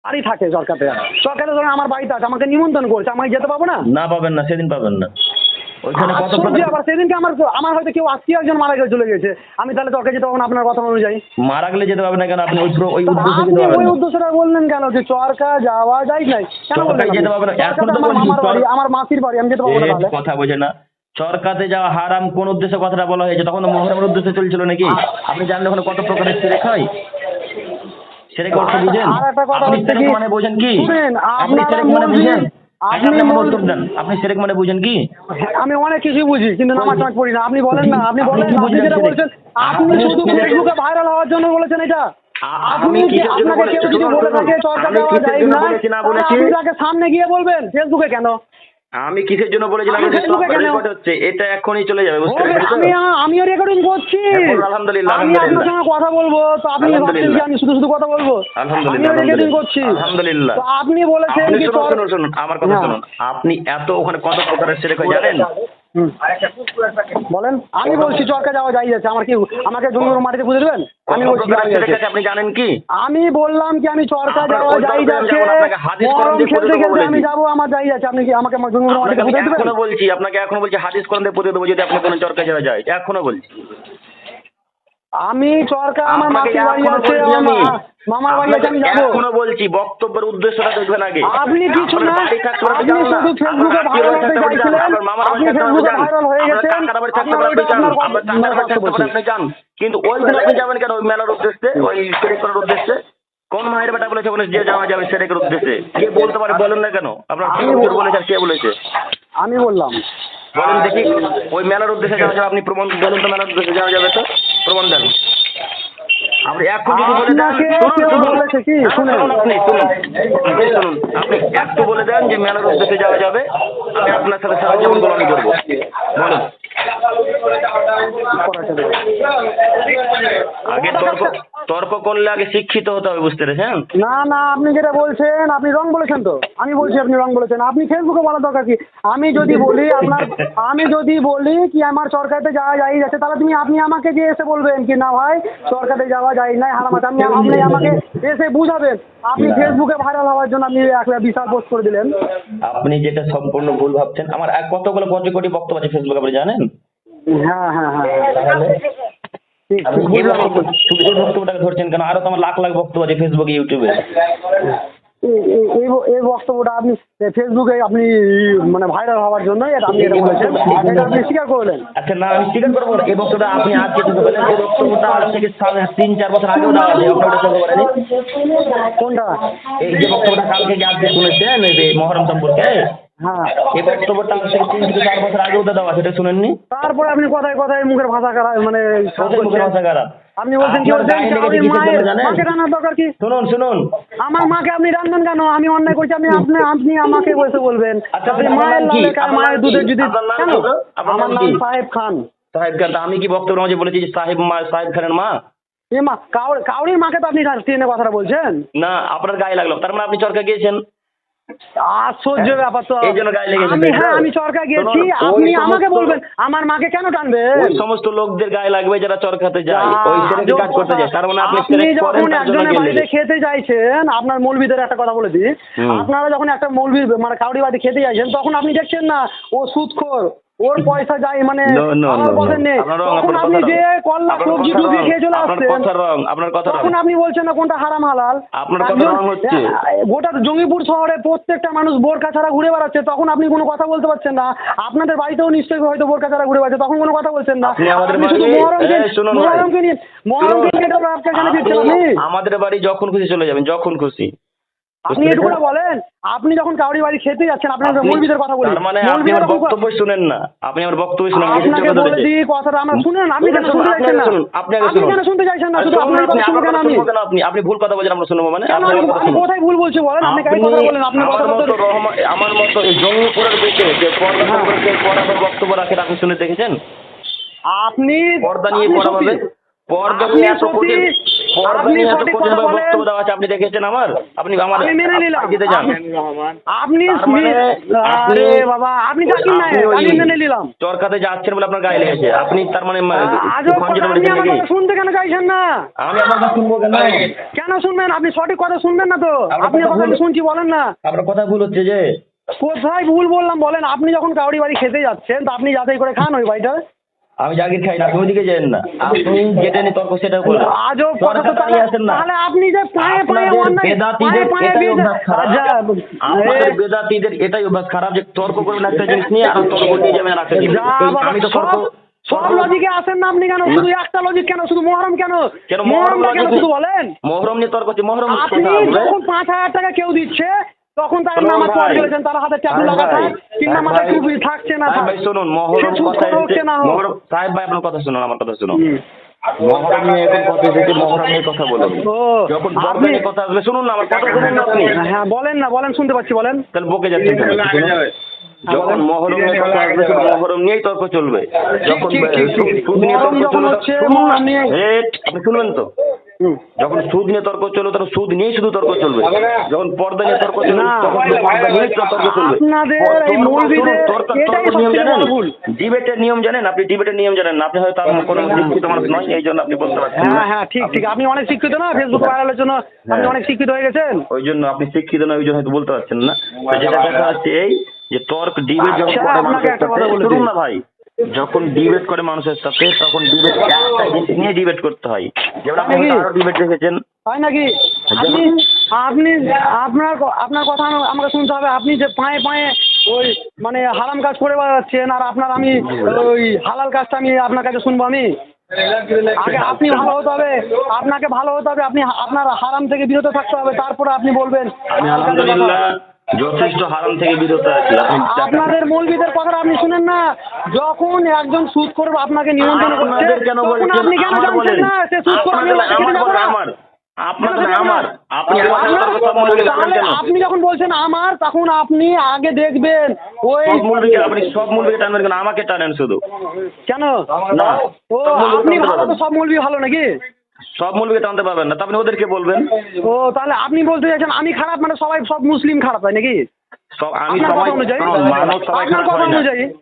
বাড়ি থাকে সরকারে। সরকারে ধরেন আমার বাড়িতে আছে, আমাকে নিমন্ত্রণ করছে, আমি যেতে পাবো না? না পাবেন না, সেদিন পাবেন না। ওইখানে কত আবার সেদিনকে আমার হয়তো কেউ আত্মীয় একজন মারা গেছে, চলে গেছে, আমি তাহলে তর্কে যেতে পারবো না আপনার কথা অনুযায়ী? মারা গেলে যেতে পারবেন না কেন? আপনি ওই উদ্দেশ্যে আপনি যেতে পারবেন ওই না। উদ্দেশ্যটা বললেন কেন যে চরকা যাওয়া যায় নাই? কেন বললেন? যেতে পারবেন না এখন তো আমার বলছি, মামার বাড়ি, আমার মাসির বাড়ি, আমি যেতে পারবো না তাহলে? কথা বোঝে না। চরকাতে যাওয়া হারাম কোন উদ্দেশ্যে কথাটা বলা হয়েছে? তখন তো মহরমের উদ্দেশ্যে চলছিল নাকি? আপনি জানেন ওখানে কত প্রকারের শিরক হয়? শিরক অর্থ বুঝেন? আর একটা কথা আপনি হচ্ছে শিরক কি, মানে বোঝেন কি? শুনেন, আপনি শিরক মানে বুঝেন? আপনি শিরক মানে বুঝেন কি? আমি অনেক কিছু বুঝি, কিন্তু নামাজ টামাজ পড়ি না। আপনি বলেন না, আপনি বলেন, আপনি যেটা বলছেন, আপনি শুধু ফেসবুকে ভাইরাল হওয়ার জন্য বলেছেন এটা। আপনি আপনাকে কেউ যদি বলে থাকে চরকা যাওয়া যায় না, আপনি তাকে সামনে গিয়ে বলবেন, ফেসবুকে কেন? আমি কিসের জন্য বলেছিলাম? রেকর্ড হচ্ছে, এটা এখনই চলে যাবে, বুঝতে পেরেছেন? আমিও রেকর্ডিং করছি, আলহামদুলিল্লাহ, আমি আপনার সঙ্গে কথা বলবো, তো আপনি ভাবছেন যে আমি শুধু শুধু কথা বলবো? আমিও রেকর্ডিং করছি, আলহামদুলিল্লাহ। তো আপনি বলেছেন কি শুনুন আমার কথা শুনুন। আপনি এত ওখানে কত প্রকারের শিরক হয় জানেন? বলেন। আমি বলছি চরকা যাওয়া যাই আছে, আমার কি আমাকে জমির মাটিতে পুঁতে দেবেন? আমি বলছি আপনি জানেন কি? আমি বললাম কি আমি চরকা যাওয়া যাই যাচ্ছে, মরম খেলতে খেলতে আমি যাবো, আমার যাই আছে, আপনি কি আমাকে আমার জমির মাটিতে পুঁতে দেবেন? আপনাকে এখনো বলছি হাদিস কোরআন দিয়ে পুঁতে দেবো যদি আপনি কোনো চরকা যাওয়া যায়, এখনো বলছি। আমি চরকা আমার মাসির বাড়ি আছে, মামার বাড়ি আছে, আমি যাবো। এখনো বলছি, বক্তব্যের উদ্দেশ্যটা দেখবেন আগে। আপনি কিছু না, আপনি শুধু ফেসবুকে ভাইরাল হতে চাইছিলেন, আপনি ফেসবুকে ভাইরাল হয়ে গেছেন, আপনি যান, কিন্তু ওই দিন আপনি যাবেন কেন? ওই মেলার উদ্দেশ্যে, ওই শিরক করার উদ্দেশ্যে? কোন মায়ের বেটা বলেছে ওখানে যে যাওয়া যাবে শিরকের উদ্দেশ্যে? কে বলতে পারে? বলেন না কেন? আপনার বলেছে, কে বলেছে? আমি বললাম। বলেন দেখি, ওই মেলার উদ্দেশ্যে যাওয়া যাবে, আপনি প্রমাণ বলেন তো, মেলার উদ্দেশ্যে যাওয়া যাবে তো প্রমাণ দেন। আপনি এখন যদি বলে দেন, আপনি একটু বলে দেন যে মেলার উদ্দেশ্যে যাওয়া যাবে, আমি আপনার সাথে সারা জীবন গোলামি করবো, বলেন। আগে তর্ক করলে আগে শিক্ষিত হতে হবে, বুঝতে পেরেছেন? না না, আপনি যেটা বলছেন আপনি রং বলেছেন, তো আমি বলছি আপনি রং বলেছেন। আপনি ফেসবুকে বলার দরকার কি? আমি যদি বলি কি আমার সরকারিতে যাওয়া যায় যাচ্ছে, তাহলে আপনি আমাকে যে এসে বলবেন কি না ভাই সরকারিতে যাওয়া যায় নাই, হারাম আছে, আপনি আমাকে এসে বুঝাবেন। আপনি ফেসবুকে ভাইরাল হওয়ার জন্য আপনি একটা বিশাল পোস্ট করে দিলেন। আপনি যেটা সম্পূর্ণ ভুল ভাবছেন। আমার কতগুলো কোটি বক্তব্য আছে ফেসবুকে, আপনি জানেন? হ্যাঁ হ্যাঁ হ্যাঁ, এই বক্তব্যটাকে ধরছেন কেন? আরো তো আমার লাখ লাখ বক্তব্য আছে ফেসবুকে, ইউটিউবে। এই বক্তব্যটা আপনি ফেসবুকে আপনি মানে ভাইরাল হওয়ার জন্য আপনি এটা বলেছেন, এটা আপনি স্বীকার করলেন। আচ্ছা না, আমি স্বীকার করবো না। এই বক্তব্যটা আপনি আজকে বলেন, এই বক্তব্যটা আজ থেকে 3-4 বছর আগেও দেওয়া আছে, কোনটা? এই যে বক্তব্যটা কালকে আজকে শুনেছেন এই মহরম সম্পর্কে, হ্যাঁ, এই বক্তব্যটা আজ থেকে 3-4 বছর আগেও দেওয়া, সেটা শুনেননি? তারপরে আপনি কথায় কথায় মুখের ভাষা খারাপ, মানে মুখের ভাষা খারাপ। আপনি বলছেন কি মাকে রান্নার দরকার কি? শুনুন, আমার মাকে আপনি রান্নান কেন? আমি অন্যায় করছি, আপনি আমাকে বসে বলবেন। মায়ের দুধের যদি কেন? আমার নাম সাহেব খান। সাহেব খান, আমি কি বক্তব্যের মাঝে বলেছি যে সাহেব খানের মা? কাউরির মাকে তো আপনি ট্রেনে কথাটা বলছেন না, আপনার গায়ে লাগলো, তার মানে আপনি চরকা গিয়েছেন। আশ্চর্য ব্যাপার তো। এই জন্য গায়ে লেগেছে। হ্যাঁ, আমি চরকা গিয়েছি, আপনি আমাকে বলবেন আমার মাকে কেন টানবে? ওই সমস্ত লোকদের গায়ে লাগবে যারা চরকাতে যায়, ওই শিরকি কাজ করতে যায়, তার মানে আপনি যখন একজনের বাড়িতে খেতে যাইছেন, আপনার মৌলবীদের একটা কথা বলে দিই, আপনারা যখন একটা মৌলবী মানে কাউরি বাড়ি খেতে যাইছেন, তখন আপনি দেখছেন না ও সুদখোর, ওর পয়সা যায় মানে তখন আপনি যে কল্লা সবজি ডুবিয়ে খেয়ে চলে আসছেন, তখন আপনি বলছেন না কোনটা হারাম হালাল। আপনার কথা রং হচ্ছে। গোটা জঙ্গিপুর শহরে প্রত্যেকটা মানুষ বোরকা ছাড়া ঘুরে বেড়াচ্ছে, তখন আপনি কোনো কথা বলতে পারছেন না। আপনাদের বাড়িতেও নিশ্চয়ই হয়তো বোরকা ছাড়া ঘুরে বেড়াচ্ছে, তখন কোনো কথা বলছেন না। আমাদের বাড়ি যখন খুশি চলে যাবেন, যখন খুশি। আপনি এটুকু বলেন, আপনি যখন কাউরি বাড়ি খেতে যাচ্ছেন, আপনার মৌলবীদের কথা বলি, মানে আপনি আমার বক্তব্য শুনেন না, আপনি আমার বক্তব্য শুনেন। আপনাকে বলে দিই কথাটা আমরা শুনেন, আপনি কেন শুনতে চাইছেন না? আপনি কেন শুনতে চাইছেন না? শুধু আপনার কথা শুনবো কেন আমি? আপনি ভুল কথা বলছেন, আমরা শুনবো মানে? আমি কোথায় ভুল বলছি বলেন? আপনি কাই কথা বলেন? আপনার কথা আমার মতো এই জঙ্গিপুরের বুকে যে পর্দা সম্পর্কে পড়াবার বক্তব্য রাখেন, আপনি শুনে দেখেছেন? আপনি পর্দা নিয়ে পড়া হবে, পর্দা নিয়ে এত কঠিন আপনি পর্দায় এত সঠিক কঠিন কথা বলেন। বক্তব্য দেওয়া আছে, আপনি দেখেছেন আমার? আপনি আমার আমি মেনে নিলাম। দিতে যান। আপনি তার মানে আরে বাবা আপনি জাকির নায়ক, আমি মেনে নিলাম। চরকাতে যাচ্ছেন বলে আপনার গায়ে লেগেছে, আপনি তার মানে আজব কথা, আপনি লেগেছে আমার নাকি? কথা শুনতে কেন চাইছেন না? আমি আপনার কথা শুনবো কেন? কেন শুনবেন? আপনি সঠিক কথা শুনবেন না তো? আপনার আপনি কথা কথা আমি ভুল। শুনছি, বলেন না। আপনার কথা ভুল হচ্ছে যে। কোথায় ভুল বললাম বলেন? আপনি যখন কাউরি বাড়ি খেতে যাচ্ছেন তা আপনি যাচাই করে খান ওই বাড়িটা। আমি জাগির খাই না, আপনি ওইদিকে যান না, আপনি যেটা নিয়ে তর্ক সেটা করেন। আজব কথা তো। তর্কটা নিয়ে আসেন না। তাহলে আপনি যে পায়ে পায়ে আপনাদের অন্যায়, বেদাতীদের পায়ে পায়ে এটাই বিয়ে- অভ্যাস খারাপ। আচ্ছা, আমাদের বেদাতীদের এটাই অভ্যাস খারাপ যে তর্ক করবেন একটা জিনিস নিয়ে আর তর্ক নিয়ে যাবেন আর একটা জিনিস। যা বাবা, আমি তো তর্ক সব লজিকে আসেন না আপনি কেন? শুধু একটা লজিক কেন? শুধু মহরম কেন? কেন মহরমটা কেন লজিক- শুধু বলেন? মহরম নিয়ে তর্ক হচ্ছে, মহরম আপনি কোথায় হবে? যখন 5,000 টাকা কেউ দিচ্ছে তখন তার শুনুন নামাজ ভাই, পড়ে চলেছেন, তার হাতে ট্যাটু সাহেব লাগা ভাই, থাক কিংবা সাহেব মাথায় ভাই, টুপি থাকছে না সাহেব থাক, ভাই শুনুন, সে মহরম সুদ কথা করে হোক এসেছে, না হোক। মহরম সাহেব ভাই আপনার কথা শুনুন, আমার কথা শুনুন। হুম। মহরম নিয়ে এখন কথা এসেছে, মহরম নিয়ে কথা বলুন। ও, যখন আপনি- পর্দা নিয়ে কথা আসবে, শুনুন না আমার কথা শুনুন না আপনি। হ্যাঁ বলেন না, বলেন, শুনতে পাচ্ছি, বলেন। তাহলে বকে যাচ্ছেন কেন? যখন মহরম নিয়ে কথা আসবে শুধু মহরম নিয়েই তর্ক চলবে। যখন ঠিক, ঠিক, ঠিক। সুদ নিয়ে মহরম তর্ক যখন চলবে, হচ্ছে, শুনুন না। মহরম নিয়ে- আপনি শুনবেন তো? হুম। যখন সুদ নিয়ে তর্ক চলবে তখন সুদ নিয়েই শুধু তর্ক চলবে। যখন পর্দা নিয়ে তর্ক চলবে না। তখন শুধু পর্দা নিয়েই তর্ক চলবে। আপনাদের এই মৌলবীদের এটাই তর্কের নিয়ম সবচেয়ে জানেন? বড় ভুল। ডিবেটের নিয়ম জানেন? আপনি ডিবেটের নিয়ম জানেন না, আপনি হয়তো আমার কোনো শিক্ষিত মানুষ নয়, এই জন্য আপনি বলতে পারছেন না। হ্যাঁ হ্যাঁ, ঠিক ঠিক। আপনি অনেক শিক্ষিত না, ফেসবুকে ভাইরালের জন্য আপনি অনেক শিক্ষিত হয়ে গেছেন। ওই জন্য আপনি শিক্ষিত নয়, ওই জন্য হয়তো বলতে পারছেন না। তো যেটা কথা হচ্ছে এই যে তর্ক ডিবেট যখন আচ্ছা, করে আপনাকে মানুষের একটা কথা সাথে, বলে শুনুন দিই। না ভাই, যখন ডিবেট করে মানুষের সাথে তখন ডিবেট একটা জিনিস নিয়ে ডিবেট করতে হয়। যেমন আপনি নাকি? আরো ডিবেট দেখেছেন। তাই নাকি? আপনি আপনি আপনার কথা আমাকে শুনতে হবে। আপনি যে পায়ে পায়ে ওই মানে হারাম কাজ করে বেড়াচ্ছেন আর আমি ওই হালাল কাজটা আমি আপনার কাছে শুনবো। আমি আগে আপনি ভালো হতে হবে, আপনাকে ভালো হতে হবে, আপনি আপনার হারাম থেকে বিরত থাকতে হবে, তারপরে আপনি বলবেন। আমি আলহামদুলিল্লাহ যথেষ্ট হারাম থেকে বিরত আছি। আপনাদের মৌলবীদের কথা আপনি শুনেন না। যখন একজন সুদ করবে আপনাকে নিমন্ত্রণ করছে, আপনাদের কেন তখন বলছেন? আপনি কেন আমার জানছেন বলেন। না সে সুদ করে? আপনাদের আমার বলেন, আমার আপনাদের আমার আপনি আমার তর্ক সব মৌলবীকে টানেন তাহলে কেন? আপনি যখন বলছেন আমার, তখন আপনি আগে দেখবেন ওই সব মৌলবীকে আপনি সব মৌলবীকে টানবেন কেন? আমাকে টানেন শুধু। কেন? না, ও সব মৌলবীকে আপনি টানতে ভালো তো পারবেন। সব মৌলবী ভালো নাকি? সব মৌলবীকে টানতে পারবেন না, তা আপনি ওদেরকে বলবেন। ও তাহলে আপনি বলতে চাইছেন আমি খারাপ, মানে সব মুসলিম খারাপ হয় নাকি? সব আমি আপনার সবাই কথা অনুযায়ী? মানুষ সবাই আপনার খারাপ কথা হয় না। অনুযায়ী?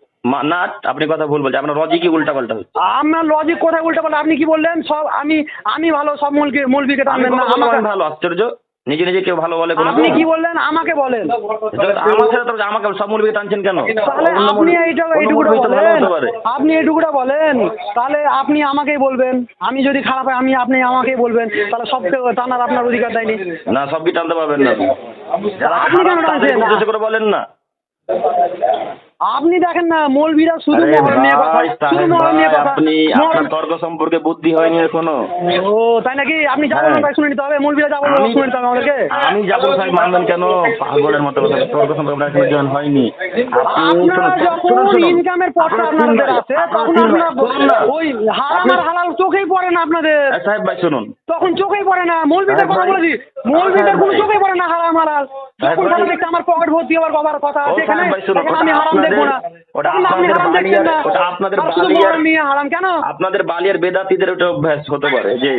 না, আপনি কথা ভুল বলছেন, আপনার লজিকই উল্টা পাল্টা হচ্ছে। আপনার লজিক কোথায় উল্টা পাল্টা? আপনি কি বললেন? সব আমি ভালো, সব মৌলবীকে আমি টানবেন না? কখন বললাম আমাকে আমি ভালো? আশ্চর্য, নিজে নিজে কেউ ভালো বলে কোনো? আপনি কি বললেন? আমাকে বলেন। আমার সাথে তো আমাকে সব মৌলবীকে টানছেন কেন? তাহলে অন্য আপনি অন্য এইটুকুটা মৌলবী তো ভালো বলেন, হতে পারে। আপনি এইটুকুটা বলেন, তাহলে আপনি আমাকেই বলবেন। আমি যদি খারাপ হয় আপনি আমাকেই বলবেন, তাহলে সবকে টানার আপনার অধিকার দেয়নি। না, সবই টানতে পারবেন না। যারা আপনি কেন খারাপ তাদের টানছেন? উদ্দেশ্য করে বলেন না। আপনি দেখেন না মৌলবীরা শুধু আরে মহরম নিয়ে কথা, ভাই, শুধু সাহেব মহরম নিয়ে ভাই, কথা। আপনি আপনার মহরম- তর্ক সম্পর্কে বুদ্ধি হয়নি এখনো। ও তাই নাকি? আপনি যা হ্যাঁ। বলবেন তাই শুনে নিতে হবে। মৌলবীরা যা বলবে শুনে নিতে হবে আমাদেরকে। আমি যাবো সাহেব মানবেন কেন? পাগলের মতো কথা, তর্ক সম্পর্কে আপনার এখনো জ্ঞান হয়নি। আপনি আপনারা যখন ইনকামের পথটা আপনাদের আছে, তখন আপনারা ওই হারাম আর হালাল চোখেই পড়ে না আপনাদের। সাহেব ভাই শুনুন, তখন চোখেই পড়ে না। মৌলবীদের সাহেব কথা ভাই, বলে দিই, মৌলবীদের কোনো সাহেব চোখেই পড়ে না হারাম হালাল। সাহেব যখন ভাই, তারা দেখতে আমার পকেট ভর্তি হওয়ার কথা ও আছে এখানে, সাহেব ভাই শুনুন, তখন আমি হারাম দেখবো না। ওটা তখন আপনি আপনাদের হারাম দেখছেন না। ওটা আপনাদের আর শুধু বালিয়ার মহরম নিয়ে হারাম কেন? আপনাদের বালিয়ার বেদাতীদের ওটা অভ্যাস হতে পারে যে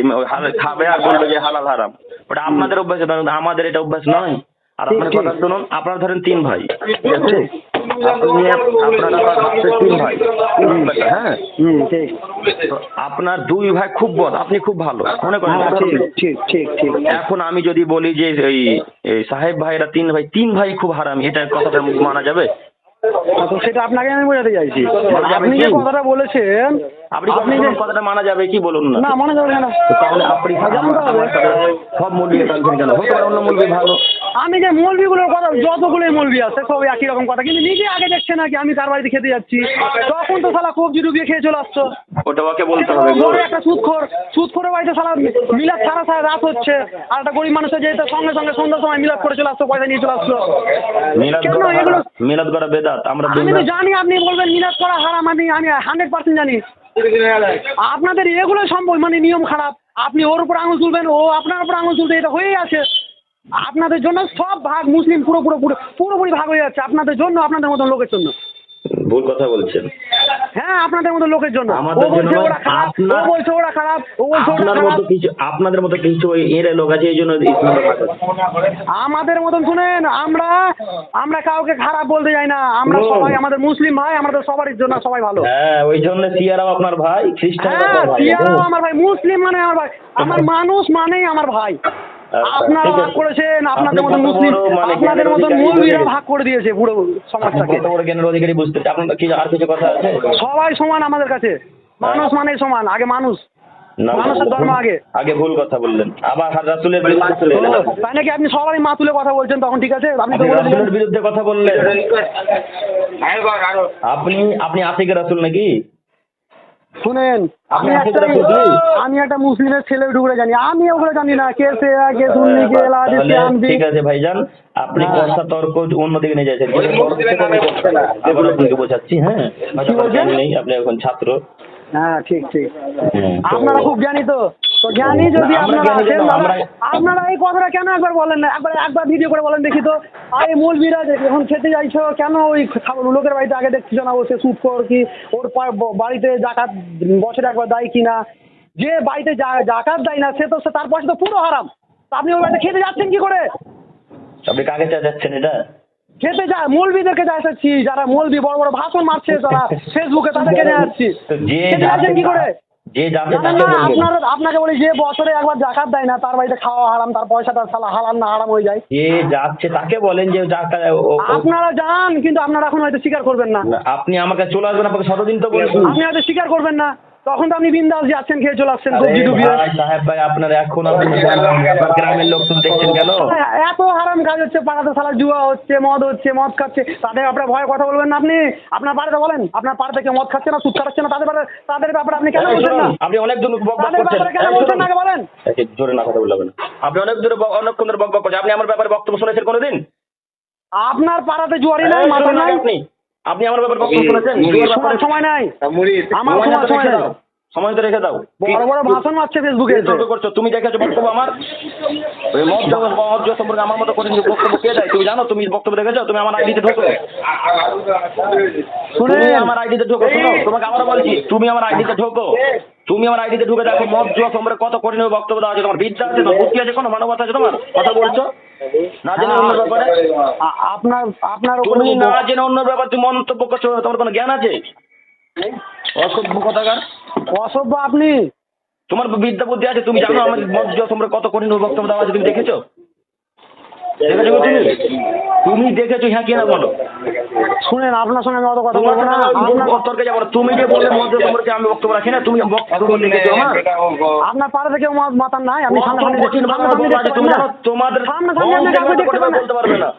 খাবে আর বলবে যে হালাল হারাম। ওটা আপনাদের অভ্যাস, আমাদের এটা অভ্যাস নয়। আর আপনার ঠিক, কথা ঠিক। শুনুন, আপনারা ধরেন 3 ভাই, ঠিক আছে? আপনারা হচ্ছে 3 ভাই, হ্যাঁ? ঠিক। তো আপনার 2 ভাই খুব বদ, আপনি খুব ভালো মনে করেন। হ্যাঁ, ঠিক ঠিক ঠিক ঠিক। এখন আমি যদি বলি যে এই সাহেব ভাইরা 3 ভাই খুব হারামি, এটা কথাটা মানা যাবে? তো সেটা আপনাকে আমি বোঝাতে চাইছি। আপনি যে কথাটা বলেছেন, আপনি যে কথাটা মানা যাবে কি বলুন না? না মনে যাবে না। তো তাহলে আপনি জানতে হবে। আমার সাথে সব মৌলবী টানছেন কেন? হতে পারে অন্য মৌলবী ভালো। আমি যে মৌলবীগুলোর কথা, যতগুলোই মৌলবী আছে সব একই রকম কথা, কিন্তু নিজে আগে দেখছে নাকি আমি কার বাড়িতে খেতে যাচ্ছি, তখন তো শালা কবজি ডুবিয়ে খেয়ে চলে আসছো। ওটা ওকে বলতে হবে। বড় একটা সুদখোরের বাড়িতে শালা মিলাদ সারা রাত হচ্ছে, আর একটা গরিব মানুষের যেটা সঙ্গে সঙ্গে সন্ধ্যার সময় মিলাদ করে চলে আসছো, পয়সা নিয়ে চলে আসছো। কেন এগুলো? মিলাদ করা বেদাত। আমরা আমি তো জানি আপনি বলবেন মিলাদ করা হারাম, আমি 100% জানি। আপনাদের এগুলো সম্ভব, মানে নিয়ম খারাপ। আপনি ওর উপর আঙুল তুলবেন, ও আপনার উপর আঙুল তুলবে, এটা হয়েই আছে। আপনাদের জন্য সব ভাগ মুসলিম পুরোপুরি ভাগ হয়ে যাচ্ছে, আপনাদের জন্য, আপনাদের মতন লোকের জন্য। ভুল কথা বলছেন। হ্যাঁ আপনাদের মতো লোকের জন্য। ও আমাদের জন্য বলছে নয়, ওরা খারাপ, ও আপনার- বলছে ওরা খারাপ, ও বলছে ওরা আপনার খারাপ। মতো কিছু আপনাদের মতো কিছু ওই এরা লোক আছে এই জন্য ইসলামের ভাষা। আমাদের মতন শুনেন, আমরা আমরা কাউকে খারাপ বলতে যাই না, আমরা হুম। সবাই আমাদের মুসলিম ভাই, আমাদের সবারই জন্য সবাই ভালো। হ্যাঁ ওই জন্য সিয়ারাও আপনার ভাই, খ্রিস্টানরাও হ্যাঁ আপনার ভাই। সিয়ারাও হুম। আমার ভাই, মুসলিম মানে আমার ভাই, আমার মানুষ মানেই আমার ভাই। আপনারা ঠিক আছে। ভাগ করেছেন, আপনাদের আপনি মতন কত মুসলিম, বড় মানে আপনাদের জ্ঞানের মতন অধিকারী মৌলবীরা বুঝে ভাগ করে দিয়েছে পুরো আপনি সমাজটাকে। কত বড় জ্ঞানের অধিকারী বুঝতে আপনার কি আর কিছু কথা আছে? সবাই সমান আমাদের কাছে, মানুষ মানেই সমান, আগে মানুষ, না, মানুষের ধর্ম আগে। আগে ভুল কথা বললেন, আবার রাসূলের বিরুদ্ধে চলে এলেন। তাই নাকি আপনি সবারই মা তুলে কথা বলছেন, তখন ঠিক আছে, আপনি তো আপনি বলে দিলেন। রাসূলের বিরুদ্ধে কথা বললেন। আপনি আপনি আতিকের রাসূল নাকি? শুনেন, আপনি আমি আতিকের একটা রাসূল কি? আমি একটা মুসলিমের ছেলে ঢুকে জানি, আমি ওগুলো জানি না কে সে কে সুন্নি কে লাদি তাহলে কে আমদি। ঠিক আছে ভাইজান, আপনি হ্যাঁ। কথা তর্ক অন্যদিকে নিয়ে যাচ্ছেন। আবার আপনাকে বোঝাচ্ছি, হ্যাঁ হয়তো আপনার জ্ঞান নেই, আপনি এখন ছাত্র। হ্যাঁ ঠিক ঠিক, তো আপনারা খুব জ্ঞানী তো, তো জ্ঞানী যদি আমরা আপনারা জ্ঞানী আছেন কেন? দাদা, আমরা- আপনারা এই কথাটা কেন একবার বলেন না, একবার ভিডিও করে বলেন দেখি তো। আর এই মৌলবীরা যে যখন খেতে যাইছো কেন ওই লোকের বাড়িতে আগে দেখছো না, ও সে সুদ কর কি, ওর বাড়িতে জাকাত বছরে একবার দেয় কিনা, যে বাড়িতে জাকাত দেয় না সে তো তার পয়সা তো পুরো হারাম, তা আপনি ওই বাড়িতে খেতে যাচ্ছেন কি করে? আপনি কাকে যাচ্ছেন এটা? খেতে যায় মৌলবীদেরকে যাচ্ছি, যারা মৌলবী বড় বড় ভাষণ মারছে তারা ফেসবুকে, তাদেরকে নিয়ে যাচ্ছি। তো যে খেতে যাচ্ছেন কি করে? যে যাচ্ছে জানেন তাকে না, বলবেন। আপনাকে বলি যে বছরে একবার জাকাত দেয় না তার বাড়িতে খাওয়া হারাম, তার পয়সাটা সালা হালাল না হারাম হয়ে যায়। যে যাচ্ছে তাকে বলেন যে আপনারা যান, কিন্তু আপনারা এখন হয়তো স্বীকার করবেন না, আপনি আমাকে চলে আসবেন, আপনাকে শতদিন তো বলছি। আপনি হয়তো স্বীকার করবেন না, তখন তো আপনি বিন্দাস যাচ্ছেন, খেয়ে চলে আসছেন আরে সবজি ডুবিয়ে। ভাই সাহেব ভাই, আপনার এখন আপনি আপনার গ্রামের লোক শুধু দেখছেন কেন? এত হারাম কাজ হচ্ছে পাড়াতে, সালা জুয়া হচ্ছে, মদ খাচ্ছে, তাদের আপনার ভয়ে কথা বলবেন না আপনি? আপনার পাড়াতে বলেন, আপনার পাড়াতে কেউ মদ খাচ্ছে না, সুদ খাচ্ছে না, তাদের ব্যাপারে আপনি কেন বলছেন না? আপনি অনেক দূর বক বক তাদের করছেন। ব্যাপারে কেন বলছেন না আগে বলেন? জোরে না কথা বলবেন না। আপনি অনেকক্ষণ ধরে বক বক করছেন। আপনি আমার ব্যাপারে বক্তব্য শুনেছেন কোনোদিন? আপনার পাড়াতে জুয়ারি নাই, মাথা শুনুন নাই, আগে আপনি আমার ব্যাপারে বক্তব্য শুনেছেন? জুয়ার ব্যাপারে শোনার সময় নাই, আমার সময় শোনার তো সময় রেখে নাই। দাও, সময় তো রেখে দাও। বড় বড় ভাষণ মারছে ফেসবুকে কি এসে। তর্ক করছো? তুমি দেখেছো বক্তব্য আমার? ওই মদ সম্পর্কে আমার মতো করে বক্তব্য কে দেয়? তুমি জানো? তুমি বক্তব্য দেখেছো? তুমি আমার আইডিতে ঢোকো, তুমি শুনেন, আমার আইডিতে ঢোকো। শোনো, তোমাকে আবার বলছি, তুমি আমার আইডিতে ঢোকো, তুমি আমার আইডিতে ঢুকে দেখো মদ জুয়া সম্পর্কে কত কঠিন বক্তব্য দেওয়া আছে। তোমার বিদ্যা আছে, তোমার বুদ্ধি আছে, কোনো মানবতা আছে তোমার? কথা বলছো না জেনে অন্য ব্যাপারে। আপনার আপনার তুমি উপরে না জেনে অন্য ব্যাপারে তুমি মন্তব্য করছো, তোমার কোনো জ্ঞান আছে? অসভ্য কথাকার। অসভ্য আপনি। তোমার বিদ্যা বুদ্ধি আছে, তুমি জানো আমার মদ জুয়া সম্পর্কে কত কঠিন বক্তব্য দেওয়া আছে? তুমি দেখেছো? দেখেছো গো তুমি? তুমি দেখেছো? হ্যাঁ কি না বলো? শুনেন, আপনার সঙ্গে আমি অত কথা তোমার বলবো না। তর্কে যাবো না। তুমি যে বললে মদ জুয়া সম্পর্কে আমি বক্তব্য রাখি না, তুমি বক্তব্য দেখেছো আমার? আপনার পাড়া থেকে মাতার নাই, আপনি কত কঠিন বাংলা বলা আছে, তুমি জানো? তোমাদের সামনাসামনি আপনি কাউকে দেখতে পান না? বলতে পারবে না।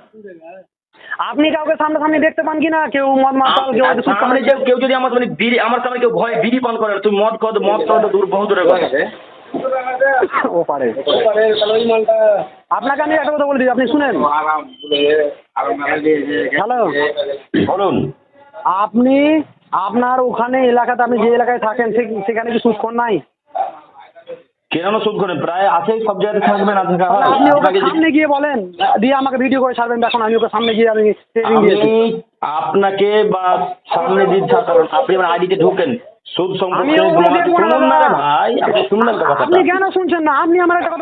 আপনি কাউকে সামনাসামনি দেখতে পান কিনা? কেউ মদ মাতাল, কেউ হয়তো সুদ সামনে খাচ্ছে। কেউ যদি আমার মানে বিড়ি, আমার সামনে কেউ ভয়ে বিড়ি পান করে, তুমি মদ খাও, মদ খাও তো দূর, বহু দূরের কথা। ও পারে। আপনাকে আমি একটা কথা বলে দিই, আপনি শুনেন। হ্যালো, বলুন। আপনি আপনার ওখানে এলাকাতে, আপনি যে এলাকায় থাকেন সেখানে কি সুদখোর নাই? কেন সুদ করে? প্রায় আছে, সব জায়গায় থাকবে না থাকা হয়। আপনি ওকে আপনাকে সামনে গিয়ে বলেন, দিয়ে আমাকে ভিডিও করে ছাড়বেন, দেখুন আমি ওকে সামনে গিয়ে আমি ট্রেনিং দিয়েছি। আমি আপনাকে বা সামনে দিন ছাড়ান, আপনি আমার আইডিতে ঢোকেন, সুদ সম্পর্কে আমি ওগুলো দেখবো না শুনুন না দাদা। রে ভাই, আপনি শুনুন না একটা কথা। আপনি কেন শুনছেন না? আপনি আমার একটা কথা